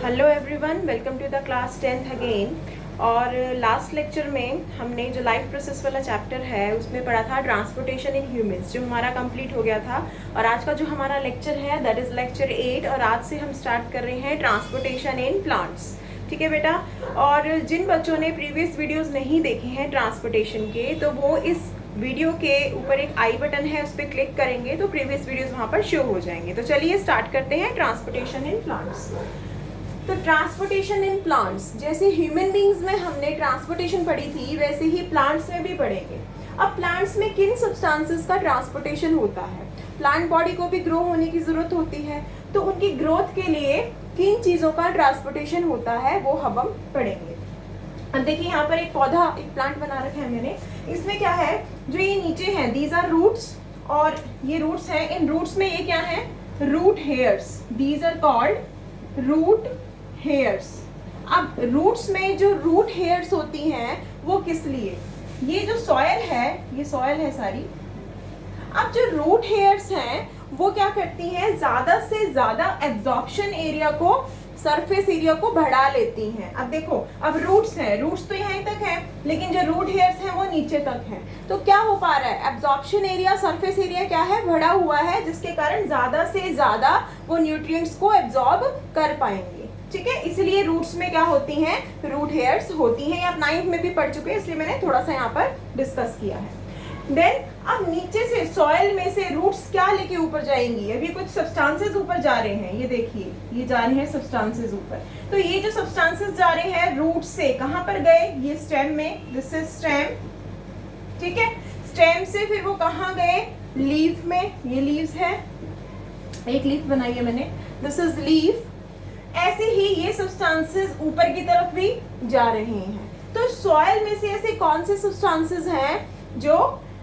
Hello everyone, welcome to the class 10th again. और last lecture में हमने जो लाइफ प्रोसेस वाला चैप्टर है उसमें पढ़ा था ट्रांसपोर्टेशन इन ह्यूमंस, जो हमारा कंप्लीट हो गया था। और आज का जो हमारा लेक्चर है दैट इज़ लेक्चर 8, और आज से हम स्टार्ट कर रहे हैं ट्रांसपोर्टेशन इन प्लांट्स। ठीक है बेटा। और जिन बच्चों ने प्रीवियस वीडियोज़ नहीं देखे हैं ट्रांसपोर्टेशन के, तो वो इस वीडियो के ऊपर एक आई बटन है, उस पर क्लिक करेंगे तो प्रीवियस वीडियोज़ वहाँ पर शो हो जाएंगे। तो चलिए स्टार्ट करते हैं ट्रांसपोर्टेशन इन प्लांट्स। तो ट्रांसपोर्टेशन इन प्लांट्स, जैसे ह्यूमन बींग्स में हमने ट्रांसपोर्टेशन पढ़ी थी, वैसे ही प्लांट्स में भी पढ़ेंगे। अब प्लांट्स में किन सब्सटेंसेस का ट्रांसपोर्टेशन होता है? प्लांट बॉडी को भी ग्रो होने की जरूरत होती है, तो उनकी ग्रोथ के लिए किन चीज़ों का ट्रांसपोर्टेशन होता है वो हम पढ़ेंगे। अब देखिए यहाँ पर एक पौधा, एक प्लांट बना रखा है मैंने। इसमें क्या है, जो ये नीचे है दीज आर रूट्स, और ये रूट्स हैं। इन रूट्स में ये क्या है? Root hairs. These are called root hairs. अब रूट्स में जो रूट हेयर्स होती हैं वो किस लिए? ये जो सॉयल है, ये सॉयल है सारी। अब जो रूट हेयर्स हैं वो क्या करती हैं, ज्यादा से ज्यादा एब्जॉर्प्शन एरिया को, सरफेस एरिया को बढ़ा लेती हैं। अब देखो, अब रूट्स हैं, रूट्स तो यहाँ तक है, लेकिन जो रूट हेयर्स हैं वो नीचे तक हैं। तो क्या हो पा रहा है, एब्जॉर्प्शन एरिया, सरफेस एरिया क्या है, बढ़ा हुआ है, जिसके कारण ज्यादा से ज्यादा वो न्यूट्रिएंट्स को एब्जॉर्ब कर पाएंगे। ठीक है, इसलिए रूट्स में क्या होती हैं, रूट हेयर्स होती हैं। आप 9th में भी पढ़ चुके हैं, इसलिए मैंने थोड़ा सा यहाँ पर डिस्कस किया है। देन अब नीचे से सॉइल में से रूट्स क्या लेके ऊपर जाएंगी? अभी कुछ सब्सटेंसेस ऊपर जा रहे हैं, ये देखिए, ये जा रहे हैं सब्सटेंसेस ऊपर। तो ये जो सब्सटेंसेस जा रहे हैं रूट से कहाँ पर गए? ये स्टेम में, दिस इज स्टेम। ठीक है, स्टेम से फिर वो कहाँ गए? लीफ में, ये लीव्स है, एक लीफ बनाई है मैंने, दिस इज लीफ। ऐसे ही ये सब्सटेंसेस ऊपर की तरफ भी जा रहे हैं। तो सॉइल में से ऐसे कौन से सब्सटेंसेस हैं जो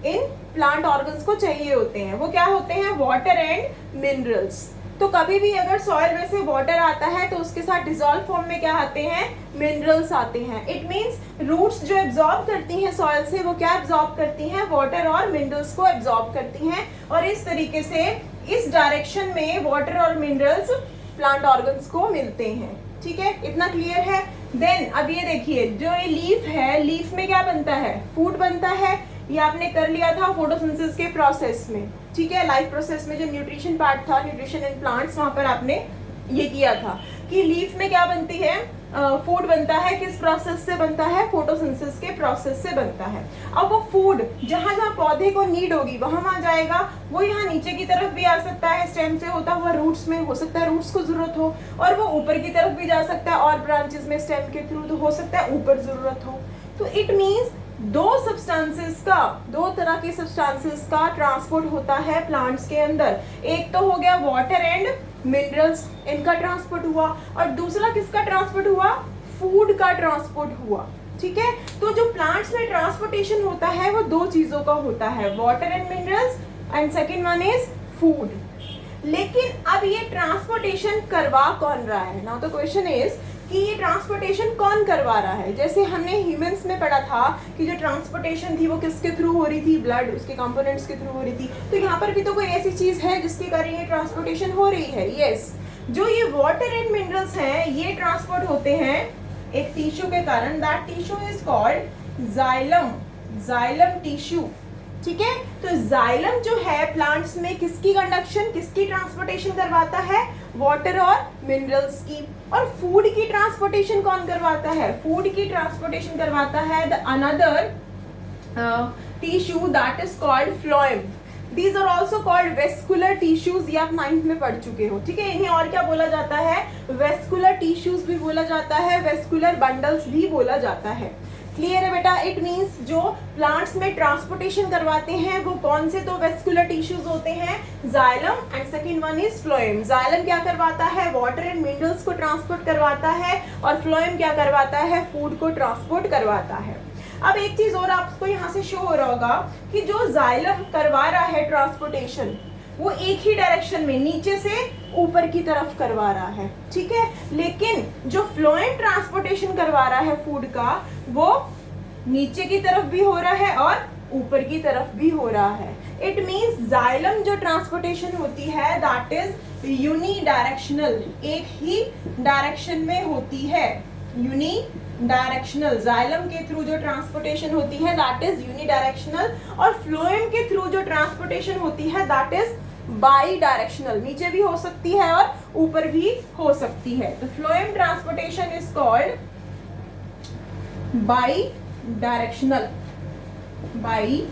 इन प्लांट ऑर्गन्स को चाहिए होते हैं? वो क्या होते हैं? Water and minerals. तो कभी भी अगर सॉइल में से वाटर आता है तो उसके साथ डिसॉल्व फॉर्म में क्या आते हैं? मिनरल्स आते हैं। इट मींस रूट्स जो एब्जॉर्ब करती हैं सॉइल से, वो क्या एब्जॉर्ब करती हैं? वाटर और मिनरल्स को एब्जॉर्ब करती हैं। और इस तरीके से इस डायरेक्शन में वाटर और मिनरल्स प्लांट ऑर्गन्स को मिलते हैं। ठीक है, इतना क्लियर है? देन अब ये देखिए, जो ये लीफ है, लीफ में क्या बनता है? फूड बनता है। ये आपने कर लिया था फोटोसिंथेसिस के प्रोसेस में। ठीक है, लाइफ प्रोसेस में जो न्यूट्रिशन पार्ट था, न्यूट्रिशन इन प्लांट्स, वहां पर आपने ये किया था कि लीफ में क्या बनती है? फूड बनता है। किस प्रोसेस से बनता है? फोटोसिंथेसिस के प्रोसेस से बनता है। अब वो फूड जहां जहां पौधे को नीड होगी वहां वहां जाएगा। वो यहाँ नीचे की तरफ भी आ सकता है, स्टेम से होता हुआ रूट्स में हो सकता है, रूट्स को जरूरत हो, और वो ऊपर की तरफ भी जा सकता है, और ब्रांचेस में स्टेम के थ्रू तो हो सकता है ऊपर जरूरत हो। तो इट मीन्स दो तरह के सब्सटेंसेस का ट्रांसपोर्ट होता है प्लांट्स के अंदर। एक तो हो गया वाटर एंड मिनरल्स, इनका ट्रांसपोर्ट हुआ, और दूसरा किसका ट्रांसपोर्ट हुआ? फूड का ट्रांसपोर्ट हुआ। ठीक है, तो जो प्लांट्स में ट्रांसपोर्टेशन होता है वो दो चीजों का होता है, water and minerals, and second one is food. लेकिन अब ये ट्रांसपोर्टेशन करवा कौन रहा है? नाउ द क्वेश्चन इज कि ये ट्रांसपोर्टेशन कौन करवा रहा है? जैसे हमने ह्यूमंस में पढ़ा था कि जो ट्रांसपोर्टेशन थी वो किसके थ्रू हो रही थी? ब्लड, उसके कंपोनेंट्स के थ्रू हो रही थी। तो यहाँ पर भी तो कोई ऐसी चीज है जिसके कारण ये ट्रांसपोर्टेशन हो रही है। यस, जो ये वाटर एंड मिनरल्स हैं ये ट्रांसपोर्ट होते हैं एक टिश्यू के कारण। That tissue is called xylem, xylem tissue. ठीक है, तो जाइलम जो है प्लांट्स में किसकी कंडक्शन, किसकी ट्रांसपोर्टेशन करवाता है? वाटर और मिनरल्स की। और फूड की ट्रांसपोर्टेशन कौन करवाता है? फूड की ट्रांसपोर्टेशन करवाता है the another tissue that is called phloem. These are also called vascular tissues, ये आप 9th में पढ़ चुके हो। ठीक है, इन्हें और क्या बोला जाता है? वेस्कुलर टिश्यूज भी बोला जाता है, वेस्कुलर बंडल्स भी बोला जाता है। क्लियर है बेटा? इट मींस जो प्लांट्स में ट्रांसपोर्टेशन करवाते हैं वो कौन से? तो वेस्कुलर टिश्यूज होते हैं, xylem and second one is phloem. Xylem क्या करवाता है? वाटर एंड मिनरल्स को ट्रांसपोर्ट करवाता है, और फ्लोएम क्या करवाता है? फूड को ट्रांसपोर्ट करवाता है। अब एक चीज और आपको यहाँ से शो हो रहा होगा कि जो जाइलम करवा रहा है ट्रांसपोर्टेशन, वो एक ही डायरेक्शन में नीचे से ऊपर की तरफ करवा रहा है। ठीक है, लेकिन जो फ्लोएम ट्रांसपोर्टेशन करवा रहा है फूड का, वो नीचे की तरफ भी हो रहा है और ऊपर की तरफ भी हो रहा है। इट मींस जाइलम जो ट्रांसपोर्टेशन होती है दैट इज यूनिडायरेक्शनल, एक ही डायरेक्शन में होती है, यूनिडायरेक्शनल। जाइलम के थ्रू जो ट्रांसपोर्टेशन होती है दैट इज यूनिडायरेक्शनल, और फ्लोएम के थ्रू जो ट्रांसपोर्टेशन होती है दैट इज बाई डायरेक्शनल, नीचे भी हो सकती है और ऊपर भी हो सकती है। तो phloem transportation is called by directional, by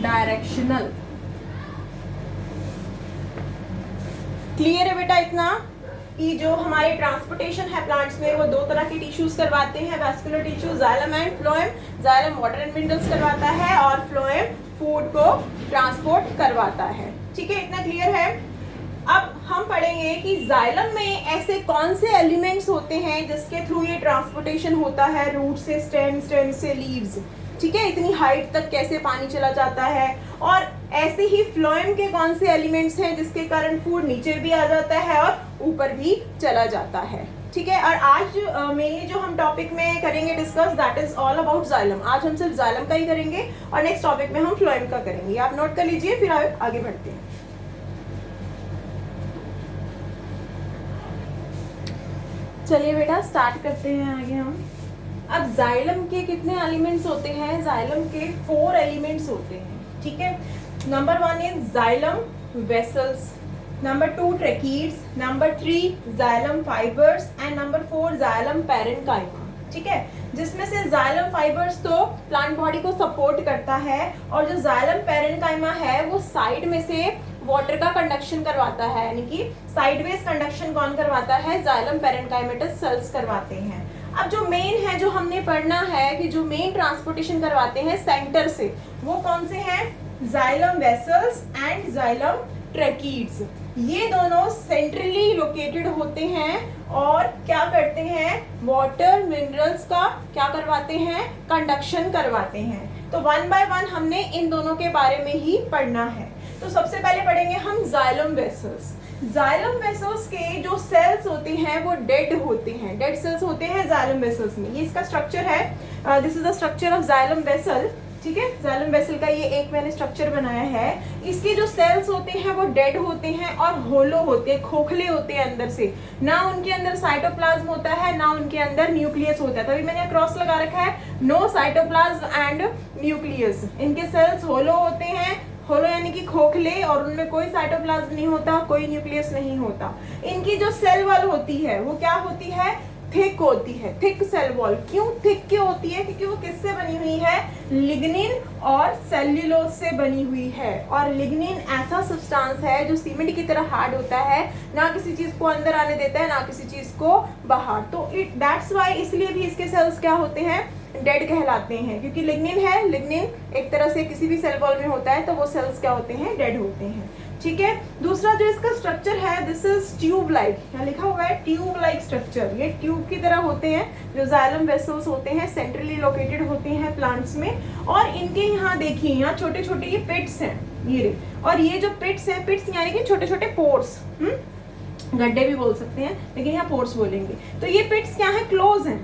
directional. Clear है बेटा इतना कि जो हमारे ट्रांसपोर्टेशन है प्लांट्स में वो दो तरह के टिश्यूज करवाते हैं, vascular tissue xylem and phloem. Xylem water and minerals करवाता है और फ्लोएम फूड को ट्रांसपोर्ट करवाता है। ठीक है, इतना क्लियर है। अब हम पढ़ेंगे कि जाइलम में ऐसे कौन से एलिमेंट्स होते हैं जिसके थ्रू ये ट्रांसपोर्टेशन होता है, रूट से स्टेम, स्टेम से लीव्स। ठीक है, इतनी हाइट तक कैसे पानी चला जाता है, और ऐसे ही फ्लोएम के कौन से एलिमेंट्स हैं जिसके कारण फूड नीचे भी आ जाता है और ऊपर भी चला जाता है। ठीक है, और आज मेनली जो हम टॉपिक में करेंगे discuss that is all about xylem. आज हम सिर्फ जाइलम का ही करेंगे और नेक्स्ट टॉपिक में हम फ्लोएम का करेंगे। आप नोट कर लीजिए, फिर आगे बढ़ते हैं। चलिए बेटा स्टार्ट करते हैं आगे हम। अब जाइलम के कितने एलिमेंट्स होते हैं? जाइलम के 4 एलिमेंट्स होते हैं। ठीक है, number 1 is xylem vessels, number 2 tracheids, number 3 xylem fibres and number 4 xylem parenchyma. ठीक है, जिसमें से जाइलम फाइबर्स तो प्लांट बॉडी को सपोर्ट करता है, और जो जाइलम पैरेन्काइमा है वो साइड में से वाटर का कंडक्शन करवाता है, यानी कि साइडवेज कंडक्शन कौन करवाता है? जाइलम पैरेन्काइमेटस सेल्स करवाते हैं। अब जो मेन है, जो हमने पढ़ना है कि जो मेन ट्रांसपोर्टेशन करवाते हैं सेंटर से, वो कौन से हैं? Xylem vessels and xylem tracheids. ये दोनों सेंट्रली लोकेटेड होते हैं और क्या करते हैं? वाटर मिनरल्स का क्या करवाते हैं? कंडक्शन करवाते हैं। तो 1 बाय 1 हमने इन दोनों के बारे में ही पढ़ना है। तो सबसे पहले पढ़ेंगे हम जाइलम वेसल्स। जाइलम वेसल्स के जो सेल्स होते हैं वो डेड होते हैं, डेड सेल्स होते हैं जाइलम वेसल्स में। ये इसका स्ट्रक्चर है, this is the structure of xylem vessel. ठीक है, जाइलम वेसल का ये एक मैंने स्ट्रक्चर बनाया है। इसके जो सेल्स होते हैं वो डेड होते हैं और होलो होते हैं, खोखले होते हैं अंदर से। ना उनके अंदर साइटोप्लाज्म होता है, ना उनके अंदर न्यूक्लियस होता है। तभी मैंने क्रॉस लगा रखा है, नो साइटोप्लाज्म एंड न्यूक्लियस। इनके सेल्स होलो होते हैं, होलो यानी कि खोखले, और उनमें कोई साइटोप्लाज्म नहीं होता, कोई न्यूक्लियस नहीं होता। इनकी जो सेल वॉल होती है वो क्या होती है? थिक होती है, थिक सेल वॉल। क्यों थिक क्यों होती है? क्योंकि वो किससे बनी हुई है? लिग्निन और सेल्यूलोज से बनी हुई है। और लिग्निन ऐसा सब्सटेंस है जो सीमेंट की तरह हार्ड होता है, ना किसी चीज को अंदर आने देता है ना किसी चीज को बाहर। तो दैट्स वाई, इसलिए भी इसके सेल्स क्या होते हैं? डेड कहलाते हैं, क्योंकि लिग्निन है, लिग्निन एक तरह से किसी भी सेल वॉल में होता है तो वो सेल्स क्या होते हैं? डेड होते हैं। ठीक है, दूसरा जो इसका स्ट्रक्चर है दिस इज ट्यूब लाइक, यहाँ लिखा हुआ है ट्यूब लाइक स्ट्रक्चर। ये ट्यूब की तरह होते हैं जो जाइलम वेसल्स होते हैं, सेंट्रली लोकेटेड होते हैं प्लांट्स में। और इनके यहाँ देखिए, यहाँ छोटे छोटे ये पिट्स हैं, ये, और ये जो पिट्स हैं, पिट्स यानी कि छोटे छोटे पोर्स, गड्ढे भी बोल सकते हैं लेकिन यहाँ पोर्स बोलेंगे। तो ये पिट्स क्या है? क्लोज हैं।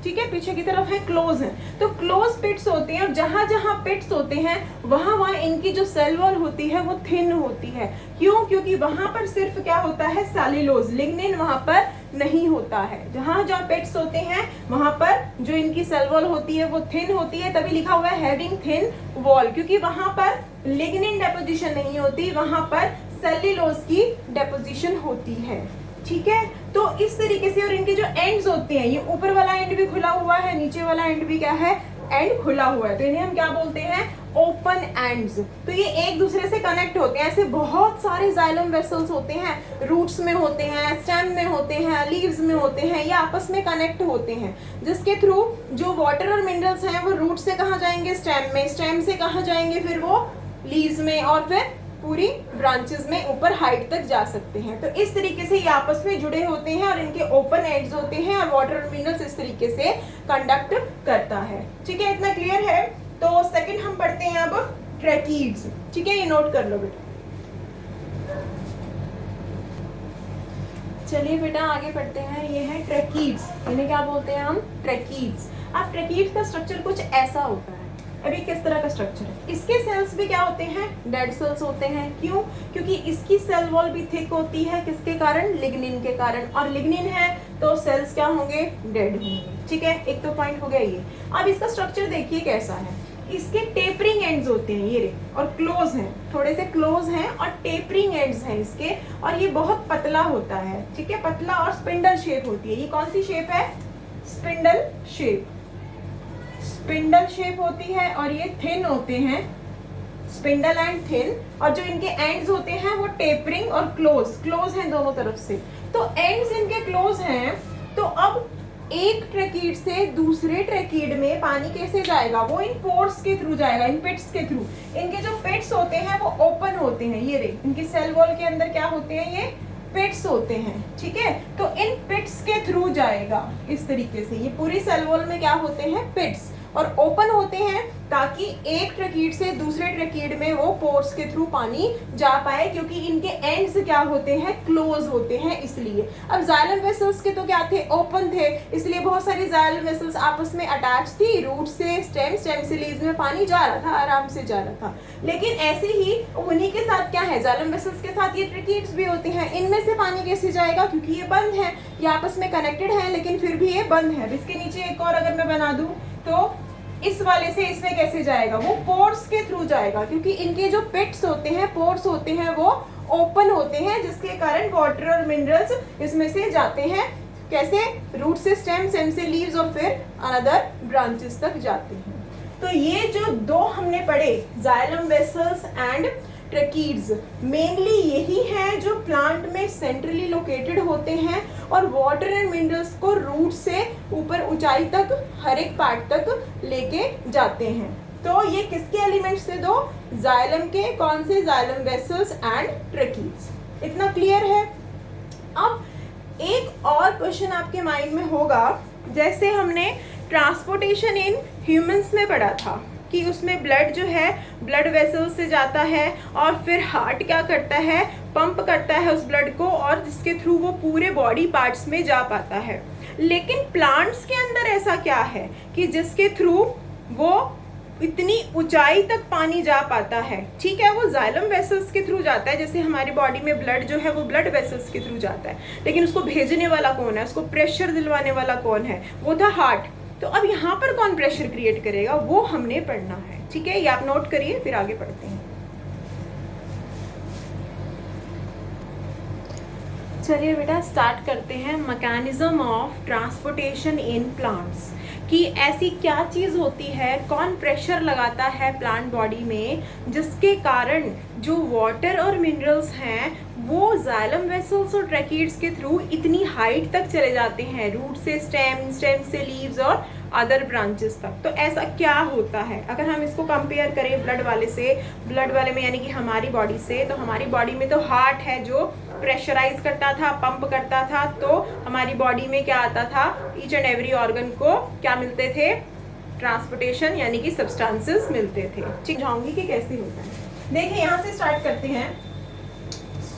ठीक है, पीछे की तरफ है क्लोज है, तो क्लोज पिट्स होते हैं, और जहां जहां पिट्स होते हैं वहां वहां इनकी जो सेल वॉल होती है वो थिन होती है। क्यों? क्योंकि वहां पर सिर्फ क्या होता है? सेल्यूलोज, लिग्निन वहां पर नहीं होता है। जहां जहां पिट्स होते हैं वहां पर जो इनकी सेल वॉल होती है वो थिन होती है, तभी लिखा हुआ है हैविंग थिन वॉल, क्योंकि वहां पर लिग्निन डेपोजिशन नहीं होती, वहां पर सेल्यूलोज की डेपोजिशन होती है। ठीक है, तो इस तरीके से। और इनके जो एंड्स होते हैं, ये ऊपर वाला एंड भी खुला हुआ है, नीचे वाला एंड भी क्या है? एंड खुला हुआ है, तो इन्हें हम क्या बोलते हैं? Open ends. तो ये एक दूसरे से कनेक्ट होते हैं। ऐसे बहुत सारे जाइलम वेसल्स होते हैं, रूट्स में होते हैं, स्टेम में होते हैं, लीव्स में होते हैं, ये आपस में कनेक्ट होते हैं, जिसके थ्रू जो वाटर और मिनरल्स हैं वो रूट से कहाँ जाएंगे? स्टेम में, स्टेम से कहाँ जाएंगे? फिर वो लीव्स में, और फिर पूरी ब्रांचेस में ऊपर हाइट तक जा सकते हैं। तो इस तरीके से ये आपस में जुड़े होते हैं और इनके ओपन एंड्स होते हैं, और वाटर और मिनरल्स इस तरीके से कंडक्ट करता है। ठीक है, इतना क्लियर है। तो सेकंड हम पढ़ते हैं अब ट्रैकीड्स। ठीक है, ये नोट कर लो बेटा। चलिए बेटा आगे पढ़ते हैं। ये है ट्रैकीड्स, इन्हें क्या बोलते हैं हम? ट्रैकीड्स। अब ट्रैकीड्स का स्ट्रक्चर कुछ ऐसा होता है। अभी किस तरह का स्ट्रक्चर है, इसके सेल्स भी क्या होते हैं, डेड सेल्स होते हैं। क्यों? क्योंकि इसकी सेल वॉल भी थिक होती है, किसके कारण, लिग्निन के कारण, और लिग्निन है तो सेल्स क्या होंगे, डेड होंगे। ठीक है, एक तो पॉइंट हो गया ये। अब इसका स्ट्रक्चर देखिए कैसा है, इसके टेपरिंग एंड्स होते हैं ये, और क्लोज हैं, थोड़े से क्लोज हैं और टेपरिंग एंड्स हैं इसके, और ये बहुत पतला होता है। ठीक है, पतला और स्पिंडल शेप होती है। ये कौन सी शेप है, स्पिंडल शेप, स्पिंडल शेप होती है, और ये थिन होते हैं, स्पिंडल एंड थिन, और जो इनके एंड्स होते हैं वो टेपरिंग और क्लोज, क्लोज हैं दोनों तरफ से। तो एंड्स इनके क्लोज हैं, तो अब एक ट्रैकीड से दूसरे ट्रैकीड में पानी कैसे जाएगा, वो इन पोर्स के थ्रू जाएगा, इन पिट्स के थ्रू। इनके जो पिट्स होते हैं वो ओपन होते हैं, ये देख, इनकी सेल वॉल के अंदर क्या होते हैं, ये पिट्स होते हैं। ठीक है, तो इन पिट्स के थ्रू जाएगा इस तरीके से। ये पूरी सेल वॉल में क्या होते हैं, पिट्स, और ओपन होते हैं ताकि एक ट्रैकीड से दूसरे ट्रैकीड में वो पोर्स के थ्रू पानी जा पाए, क्योंकि इनके एंड्स क्या होते हैं, क्लोज होते हैं इसलिए। अब जाइलम वेसल्स के तो क्या थे, ओपन थे, इसलिए बहुत सारी जाइलम वेसल्स आपस में अटैच थी, रूट से स्टेम, स्टेम से लीव्स में पानी जा रहा था, आराम से जा रहा था। लेकिन ऐसे ही उन्हीं के साथ क्या है, जाइलम वेसल्स के साथ ये ट्रैकीड्स भी होते हैं, इनमें से पानी कैसे जाएगा, क्योंकि ये बंद है, ये आपस में कनेक्टेड है लेकिन फिर भी ये बंद है। इसके नीचे एक और अगर मैं बना दूं तो इस वाले से इसमें कैसे जाएगा, वो पोर्स के थ्रू जाएगा, क्योंकि इनके जो पिट्स होते हैं, पोर्स होते हैं, वो ओपन होते हैं, जिसके कारण वाटर और मिनरल्स इसमें से जाते हैं। कैसे, रूट से स्टेम, स्टेम से लीव्स, और फिर अनदर ब्रांचेस तक जाते हैं। तो ये जो दो हमने पढ़े, xylem vessels and tracheids, mainly यही हैं जो प्लांट में सेंट्रली लोकेटेड होते हैं और वाटर एंड मिनरल्स को रूट से ऊपर ऊंचाई तक, हर एक पार्ट तक लेके जाते हैं। तो ये किसके एलिमेंट्स थे, दो, जाइलम के, कौन से, जाइलम वेसल्स एंड ट्रैकीड्स। इतना क्लियर है। अब एक और क्वेश्चन आपके माइंड में होगा, जैसे हमने ट्रांसपोर्टेशन इन ह्यूमंस में पढ़ा था कि उसमें ब्लड जो है ब्लड वेसल्स से जाता है और फिर हार्ट क्या करता है, पंप करता है उस ब्लड को, और जिसके थ्रू वो पूरे बॉडी पार्ट्स में जा पाता है। लेकिन प्लांट्स के अंदर ऐसा क्या है कि जिसके थ्रू वो इतनी ऊंचाई तक पानी जा पाता है। ठीक है, वो जाइलम वेसल्स के थ्रू जाता है, जैसे हमारी बॉडी में ब्लड जो है वो ब्लड वेसल्स के थ्रू जाता है, लेकिन उसको भेजने वाला कौन है, उसको प्रेशर दिलवाने वाला कौन है, वो था हार्ट। तो अब यहाँ पर कौन प्रेशर क्रिएट करेगा, वो हमने पढ़ना है। ठीक है, ये आप नोट करिए, फिर आगे पढ़ते हैं। चलिए बेटा स्टार्ट करते हैं। Mechanism of transportation in plants, कि ऐसी क्या चीज़ होती है, कौन प्रेशर लगाता है प्लांट बॉडी में, जिसके कारण जो वाटर और मिनरल्स हैं वो जाइलम वेसल्स और ट्रैकीड्स के थ्रू इतनी हाइट तक चले जाते हैं, रूट से स्टेम, स्टेम से लीव्स और अदर ब्रांचेस तक। तो ऐसा क्या होता है, अगर हम इसको कंपेयर करें ब्लड वाले से, ब्लड वाले में यानी कि हमारी बॉडी से, तो हमारी बॉडी में तो हार्ट है जो प्रेशराइज करता था, पंप करता था, तो हमारी बॉडी में क्या आता था, ईच एंड एवरी ऑर्गन को क्या मिलते थे, ट्रांसपोर्टेशन यानी कि सब्सटेंसेस मिलते थे। ठीक, जाऊंगी कि कैसे होता है। देखिए यहाँ से स्टार्ट करते हैं।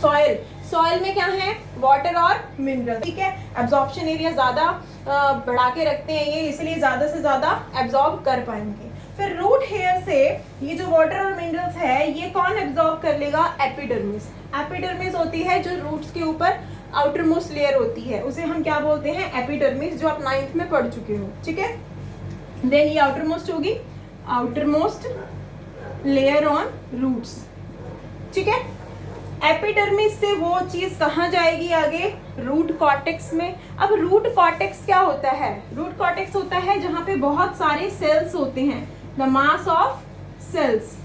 सॉइल, सॉइल में क्या है, वाटर और मिनरल। ठीक है, एब्जॉर्प्शन एरिया ज़्यादा बढ़ा के रखते हैं ये, इसलिए ज़्यादा से ज़्यादा एब्जॉर्ब कर पाएंगे। फिर रूट हेयर से ये जो वाटर और मिनरल्स है ये कौन एब्जॉर्ब कर लेगा, एपिडर्मिस। एपिडर्मिस होती है जो रूट्स के ऊपर आउटर मोस्ट लेयर होती है, उसे हम क्या बोलते हैं, एपिडर्मिस, जो आप 9th में पढ़ चुके हो। ठीक है, देन ये आउटर मोस्ट होगी, outermost layer on roots. ठीक है, एपिडर्मिस से वो चीज कहाँ जाएगी आगे, रूट कॉर्टेक्स में। अब रूट कॉर्टेक्स क्या होता है, रूट कॉर्टेक्स होता है जहाँ पे बहुत सारे सेल्स होते हैं, द मास ऑफ सेल्स।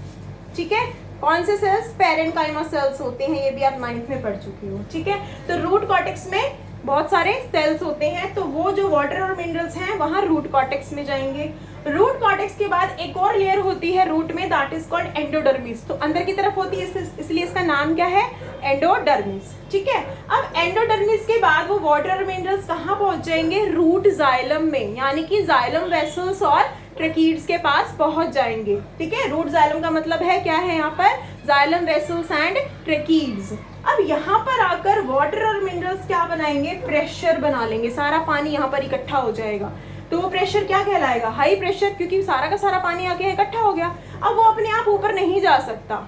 ठीक है, कौन से सेल्स, पैरेन्काइमा सेल्स होते हैं, ये भी आप 9th में पढ़ चुके हो। ठीक है, तो रूट कॉर्टेक्स में बहुत सारे सेल्स होते हैं, तो वो जो वाटर और मिनरल्स हैं वहाँ रूट कॉर्टेक्स में जाएंगे। रूट कॉर्टेक्स के बाद एक और लेयर होती है रूट में, दैट इज कॉल्ड एंडोडर्मिस। तो अंदर की तरफ होती है, इसलिए इसका नाम क्या है, एंडोडर्मिस। ठीक है, अब एंडोडर्मिस के बाद वो वाटर और मिनरल्स कहाँ पहुंच जाएंगे, रूट जाइलम में, यानी कि जाइलम वेसल्स और ट्रैकीड्स के पास पहुंच जाएंगे। ठीक है, रूट जाइलम का मतलब है क्या है यहाँ पर, जाइलम वेसल्स एंड ट्रैकीड्स। अब यहाँ पर आकर वाटर और मिनरल्स क्या बनाएंगे, प्रेशर बना लेंगे, सारा पानी यहाँ पर इकट्ठा हो जाएगा। तो वो प्रेशर क्या कहलाएगा, हाई प्रेशर, क्योंकि सारा का सारा पानी आके इकट्ठा हो गया। अब वो अपने आप ऊपर नहीं जा सकता,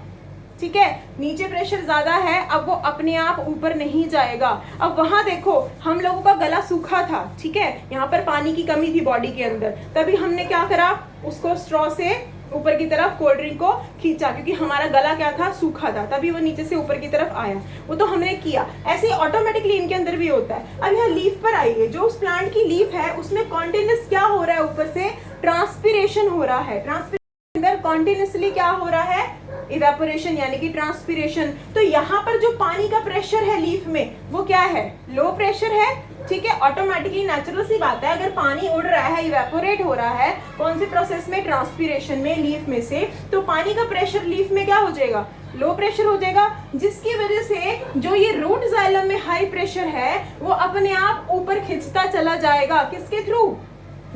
ठीक है, नीचे प्रेशर ज्यादा है, अब वो अपने आप ऊपर नहीं जाएगा। अब वहां देखो हम लोगों का गला सूखा था, ठीक है, यहाँ पर पानी की कमी थी बॉडी के अंदर, तभी हमने क्या करा, उसको स्ट्रॉ से ऊपर की तरफ कोल्ड ड्रिंक को खींचा, क्योंकि हमारा गला क्या था, सूखा था, तभी वो नीचे से ऊपर की तरफ आया। वो तो हमने किया, ऐसे ऑटोमेटिकली इनके अंदर भी होता है। अब यहाँ लीफ पर आइए, जो उस प्लांट की लीफ है उसमें कॉन्टिन्यूस क्या हो रहा है, ऊपर से ट्रांसपिरेशन हो रहा है। ट्रांसपिरेशन अंदर कॉन्टिन्यूसली क्या हो रहा है, इवेपोरेशन यानी कि ट्रांसपिरेशन। तो यहाँ पर जो पानी का प्रेशर है लीफ में वो क्या है, लो प्रेशर है, ठीक है। ऑटोमेटिकली नेचुरल सी बात है, अगर पानी उड़ रहा है, इवेपोरेट हो रहा है, कौन से प्रोसेस में, ट्रांसपिरेशन में, लीफ में से, तो पानी का प्रेशर लीफ में क्या हो जाएगा, लो प्रेशर हो जाएगा, जिसकी वजह से जो ये रूट जाइलम में हाई प्रेशर है वो अपने आप ऊपर खिंचता चला जाएगा। किसके थ्रू,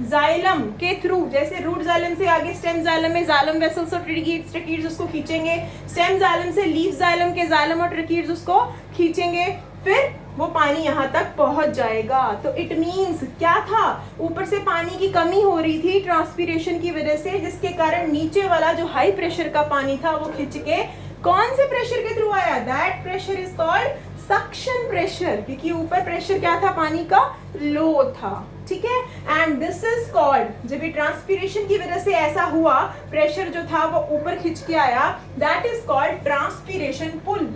जाइलम के थ्रू। जैसे रूट जाइलम से आगे स्टेम जाइलम में जाइलम वेसल्स और ट्रकीड्स उसको खींचेंगे, स्टेम जाइलम से लीफ जाइलम के जाइलम और ट्रकीड्स उसको खींचेंगे, फिर वो पानी यहाँ तक पहुंच जाएगा। तो इट मींस क्या था, ऊपर से पानी की कमी हो रही थी ट्रांसपिरेशन की वजह से, जिसके कारण नीचे वाला जो हाई प्रेशर का पानी था वो खिंच के कौन से प्रेशर के थ्रू आया, that pressure is called suction pressure, क्योंकि ऊपर प्रेशर क्या था, पानी का लो था, ठीक है। एंड दिस इज कॉल्ड, जब ये ट्रांसपिरेशन की वजह से ऐसा हुआ, प्रेशर जो था वो ऊपर खिंच के आया, that is called transpiration pull,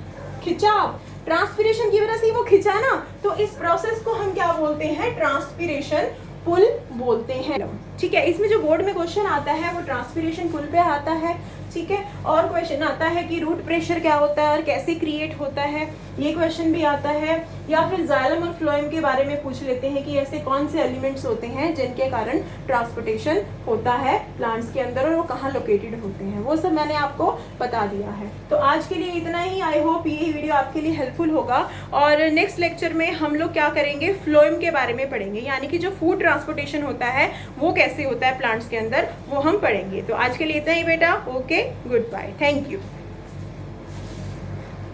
खिंचाव। ट्रांसपिरेशन की वजह से वो खिंचा ना, तो इस प्रोसेस को हम क्या बोलते हैं, ट्रांसपिरेशन पुल बोलते हैं, ठीक है। इसमें जो बोर्ड में क्वेश्चन आता है वो ट्रांसपिरेशन पुल पे आता है, ठीक है। और क्वेश्चन आता है कि रूट प्रेशर क्या होता है और कैसे क्रिएट होता है, ये क्वेश्चन भी आता है। या फिर जाइलम और फ्लोएम के बारे में पूछ लेते हैं कि ऐसे कौन से एलिमेंट्स होते हैं जिनके कारण ट्रांसपोर्टेशन होता है प्लांट्स के अंदर और वो कहाँ लोकेटेड होते हैं, वो सब मैंने आपको बता दिया है। तो आज के लिए इतना ही। आई होप ये वीडियो आपके लिए हेल्पफुल होगा। और नेक्स्ट लेक्चर में हम लोग क्या करेंगे, फ्लोएम के बारे में पढ़ेंगे, यानी कि जो फूड ट्रांसपोर्टेशन होता है वो कैसे होता है प्लांट्स के अंदर, वो हम पढ़ेंगे। तो आज के लिए इतना ही बेटा, okay, goodbye, thank you.